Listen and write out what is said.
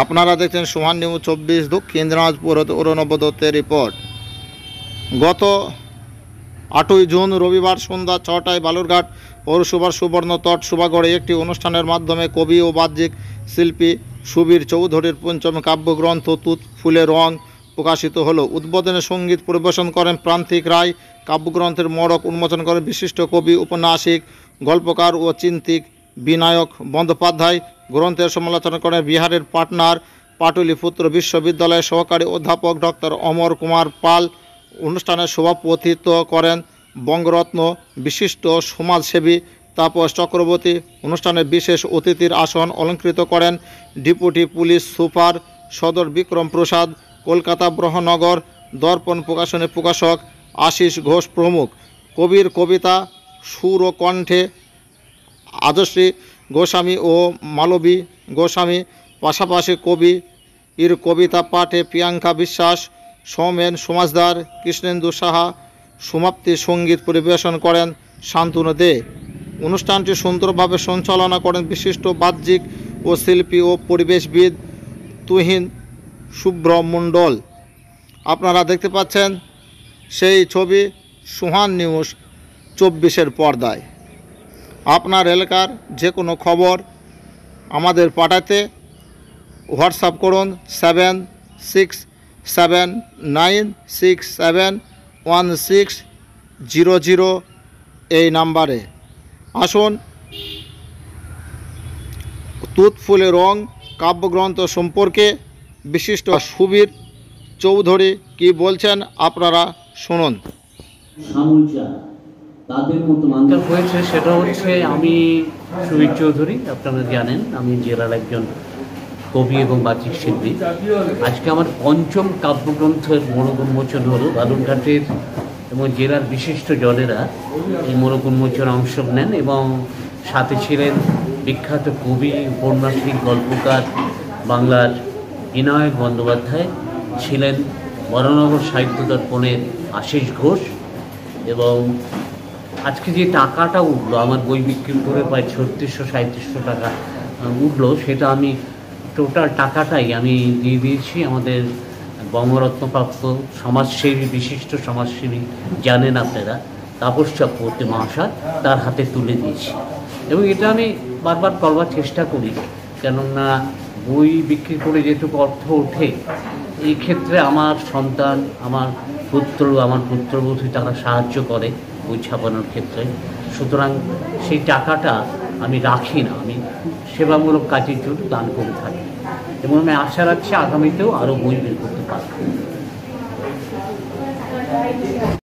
আপনারা দেখছেন সোহান নিউজ 24 দক্ষিণ দিনাজপুর অরুণব দত্তের রিপোর্ট। গত 8ই জুন রবিবার সন্ধ্যা 6টায় বালুরঘাট পৌরসভার সুবর্ণতট শোভাগড়ে একটি অনুষ্ঠানের মাধ্যমে কবি ও বাহ্যিক শিল্পী সুবীর চৌধুরীর পঞ্চম কাব্যগ্রন্থ তুত ফুলে রং প্রকাশিত হলো। উদ্বোধনে সঙ্গীত পরিবেশন করেন প্রান্তিক রায়। কাব্যগ্রন্থের মোড়ক উন্মোচন করেন বিশিষ্ট কবি, উপন্যাসিক, গল্পকার ও চিন্তিক বিনায়ক বন্দ্যোপাধ্যায়। গ্রন্থের সমালোচনা করেন বিহারের পাটনার পাটলিপুত্র বিশ্ববিদ্যালয়ের সহকারী অধ্যাপক ডক্টর অমর কুমার পাল। অনুষ্ঠানে সভাপতিত্ব করেন বঙ্গরত্ন বিশিষ্ট সমাজসেবী তাপস চক্রবর্তী। অনুষ্ঠানে বিশেষ অতিথির আসন অলঙ্কৃত করেন ডেপুটি পুলিশ সুপার সদর বিক্রম প্রসাদ, কলকাতা ব্রহ্মনগর দর্পণ প্রকাশনের প্রকাশক আশিস ঘোষ প্রমুখ। কবির কবিতা সুর ও কণ্ঠে আদর্শী গোস্বামী ও মালবী গোস্বামী, পাশাপাশি কবি এর কবিতা পাঠে প্রিয়াঙ্কা বিশ্বাস, সৌমেন সমাজদার, কৃষ্ণেন্দু সাহা। সমাপ্তি সঙ্গীত পরিবেশন করেন শান্তনু দে। অনুষ্ঠানটি সুন্দরভাবে সঞ্চালনা করেন বিশিষ্ট বাহ্যিক ও শিল্পী ও পরিবেশবিদ তুহিন সুব্রমণ্ডল। আপনারা দেখতে পাচ্ছেন সেই ছবি সোহান নিউজ 24-এর পর্দায়। আপনার এলাকার যে কোনো খবর আমাদের পাঠাতে হোয়াটসঅ্যাপ করুন 7679671600 এই নাম্বারে। আসুন তুত ফুলে রং কাব্যগ্রন্থ সম্পর্কে বিশিষ্ট সুবীর চৌধুরী কি বলছেন আপনারা শুনুন। তাদের মতো মানুষ হয়েছে সেটা হচ্ছে, আমি সুবীর চৌধুরী, আপনারা জানেন আমি জেলার একজন কবি এবং বাচিক শিল্পী। আজকে আমার পঞ্চম কাব্যগ্রন্থের মোড়ক উন্মোচন হলো। বালুরঘাটের এবং জেলার বিশিষ্ট জনেরা এই মোড়ক উন্মোচনে অংশ নেন এবং সাথে ছিলেন বিখ্যাত কবি, উপন্যাসিক, গল্পকার বাংলার বিনায়ক বন্দ্যোপাধ্যায়, ছিলেন বরানগর সাহিত্য দর্পণের আশিস ঘোষ। এবং আজকে যে টাকাটা উঠলো, আমার বই বিক্রি করে প্রায় 3600-3700 টাকা উঠলো, সেটা আমি টোটাল টাকাটাই আমি দিয়ে দিয়েছি আমাদের বঙ্গরত্নপ্রাপ্ত সমাজসেবী, বিশিষ্ট সমাজসেবী জানেন আপনারা, তাপস চক্রবর্তী মহাশয়, তার হাতে তুলে দিয়েছি। এবং এটা আমি বারবার করবার চেষ্টা করি, কেননা বই বিক্রি করে যেটুকু অর্থ ওঠে, এই ক্ষেত্রে আমার সন্তান, আমার পুত্রবধূ তারা সাহায্য করে বই ছাপানোর ক্ষেত্রে। সুতরাং সেই টাকাটা আমি রাখি না, আমি সেবামূলক কাজের জন্য দান করে থাকি এবং আমি আশা রাখছি আগামীতেও আরও বই বের করতে পারব।